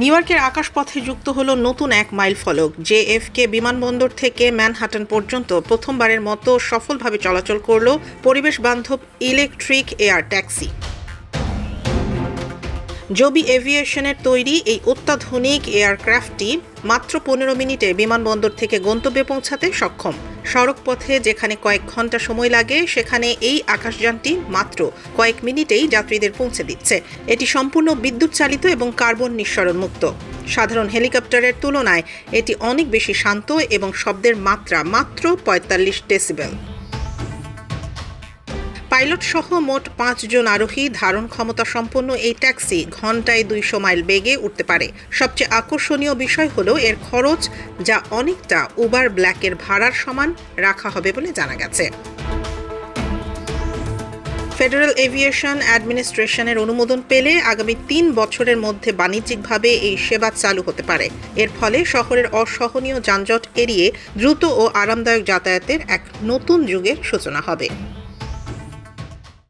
New ইয়র্কের আকাশপথে যুক্ত হলো নতুন এক মাইল ফলক। জেএফকে বিমানবন্দর থেকে ম্যানহাটন পর্যন্ত প্রথমবারের মতো সফলভাবে চলাচল করল পরিবেশ বান্ধব ইলেকট্রিক এয়ার ট্যাক্সি। জবি এভিয়েশনের তৈরি এই অত্যাধুনিক এয়ারক্রাফটটি মাত্র 15 মিনিটে বিমানবন্দর থেকে গন্তব্যে পৌঁছাতে সক্ষম। সড়কপথে যেখানে কয়েক ঘন্টা সময় লাগে, সেখানে এই আকাশযানটি মাত্র কয়েক মিনিটেই যাত্রীদের পৌঁছে দিচ্ছে। এটি সম্পূর্ণ বিদ্যুৎ চালিত এবং কার্বন নিঃসরণ মুক্ত। সাধারণ হেলিকপ্টারের তুলনায় এটি অনেক বেশি শান্ত এবং শব্দের মাত্রা মাত্র 45 ডেসিবেল। পাইলট সহ মোট 5 জন আরোহী ধারণ ক্ষমতা সম্পন্ন এই ট্যাক্সি ঘন্টায় 200 মাইল বেগে উঠতে পারে। সবচেয়ে আকর্ষণীয় বিষয় হলো এর খরচ, যা অনেকটা উবার ব্ল্যাকের ভাড়ার সমান রাখা হবে বলে জানা গেছে। ফেডারেল এভিয়েশন অ্যাডমিনিস্ট্রেশনের অনুমোদন পেলে আগামী 3 বছরের মধ্যে বাণিজ্যিকভাবে এই সেবা চালু হতে পারে। এর ফলে শহরের অসহনীয় যানজট এড়িয়ে দ্রুত ও আরামদায়ক যাতায়াতের এক নতুন যুগের সূচনা হবে।